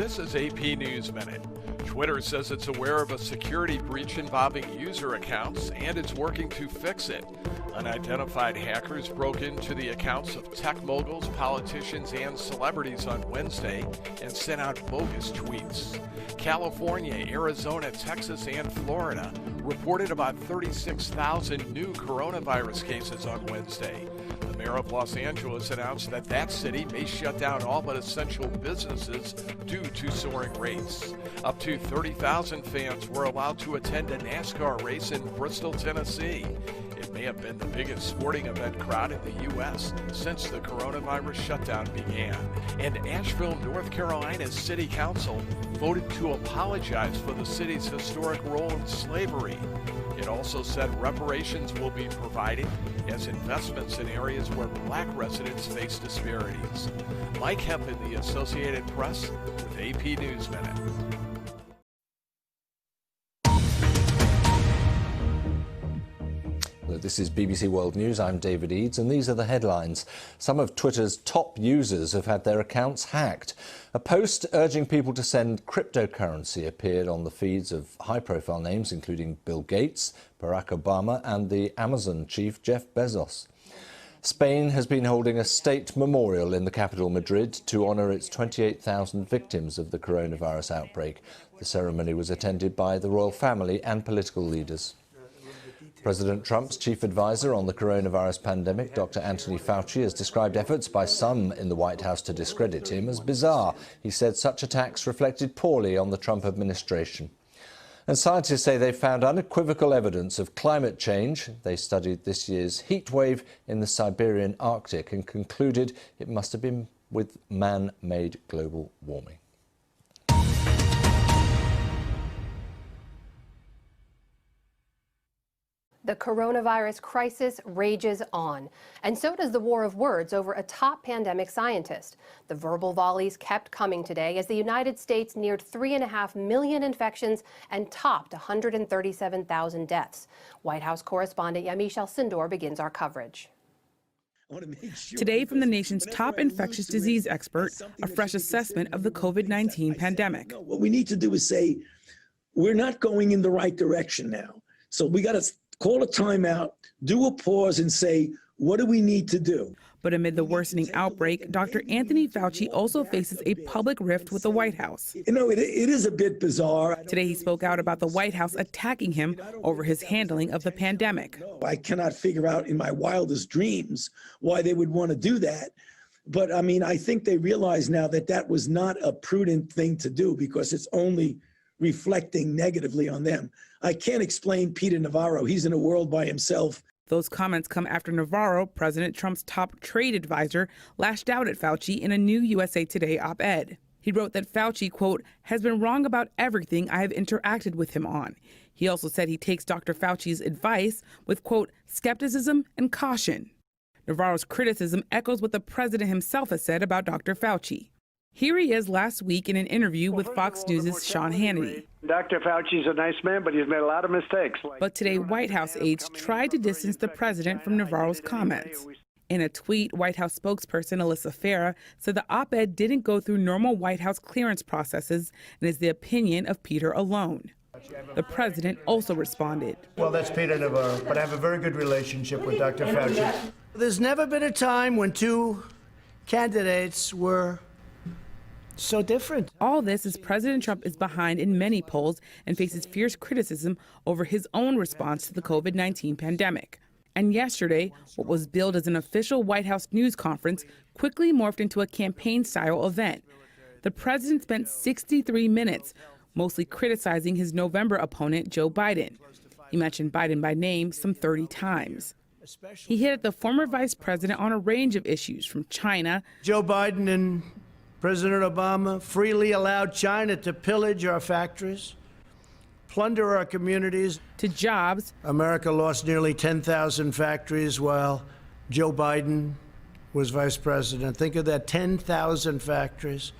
This is AP News Minute. Twitter says it's aware of a security breach involving user accounts and it's working to fix it. Unidentified hackers broke into the accounts of tech moguls, politicians, and celebrities on Wednesday and sent out bogus tweets. California, Arizona, Texas, and Florida reported about 36,000 new coronavirus cases on Wednesday. The mayor of Los Angeles announced that that city may shut down all but essential businesses due to soaring rates. Up to 30,000 fans were allowed to attend a NASCAR race in Bristol, Tennessee. It may have been the biggest sporting event crowd in the U.S. since the coronavirus shutdown began. And Asheville, North Carolina's city council voted to apologize for the city's historic role in slavery. It also said reparations will be provided as investments in areas where black residents face disparities. Mike Hemp in the Associated Press with AP News Minute. This is BBC World News. I'm David Eads, and these are the headlines. Some of Twitter's top users have had their accounts hacked. A post urging people to send cryptocurrency appeared on the feeds of high-profile names, including Bill Gates, Barack Obama, and the Amazon chief Jeff Bezos. Spain has been holding a state memorial in the capital, Madrid, to honour its 28,000 victims of the coronavirus outbreak. The ceremony was attended by the royal family and political leaders. President Trump's chief advisor on the coronavirus pandemic, Dr. Anthony Fauci, has described efforts by some in the White House to discredit him as bizarre. He said such attacks reflected poorly on the Trump administration. And scientists say they found unequivocal evidence of climate change. They studied this year's heat wave in the Siberian Arctic and concluded it must have been with man-made global warming. The coronavirus crisis rages on, and so does the war of words over a top pandemic scientist. The verbal volleys kept coming today as the United States neared 3.5 million infections and topped 137,000 deaths. White House correspondent Yamiche Alcindor begins our coverage. Today, from the nation's top infectious disease expert, a fresh assessment of the COVID-19 pandemic. What we need to do is say, we're not going in the right direction now. So we got to call a timeout, do a pause and say, what do we need to do? But amid the worsening outbreak, Dr. Anthony Fauci also faces a public rift with the White House. You know, it is a bit bizarre. Today he spoke out about the White House attacking him over his handling of the pandemic. I cannot figure out in my wildest dreams why they would want to do that. But I mean, I think they realize now that that was not a prudent thing to do because it's only reflecting negatively on them. I can't explain Peter Navarro. He's in a world by himself. Those comments come after Navarro, President Trump's top trade advisor, lashed out at Fauci in a new USA Today op-ed. He wrote that Fauci, quote, has been wrong about everything I have interacted with him on. He also said he takes Dr. Fauci's advice with, quote, skepticism and caution. Navarro's criticism echoes what the president himself has said about Dr. Fauci. Here he is last week in an interview with Fox News' Sean Hannity. Dr. Fauci's a nice man, but he's made a lot of mistakes. But today, White House aides tried to distance the president from Navarro's comments. In a tweet, White House spokesperson Alyssa Farah said the op-ed didn't go through normal White House clearance processes and is the opinion of Peter alone. The president also responded. Well, that's Peter Navarro, but I have a very good relationship with Dr. Fauci. There's never been a time when two candidates were so different. All this as President Trump is behind in many polls and faces fierce criticism over his own response to the COVID-19 pandemic. And yesterday, what was billed as an official White House news conference quickly morphed into a campaign-style event. The president spent 63 minutes, mostly criticizing his November opponent, Joe Biden. He mentioned Biden by name some 30 times. He hit at the former vice president on a range of issues, from China. Joe Biden and President Obama freely allowed China to pillage our factories, plunder our communities. To jobs. America lost nearly 10,000 factories while Joe Biden was vice president. Think of that, 10,000 factories.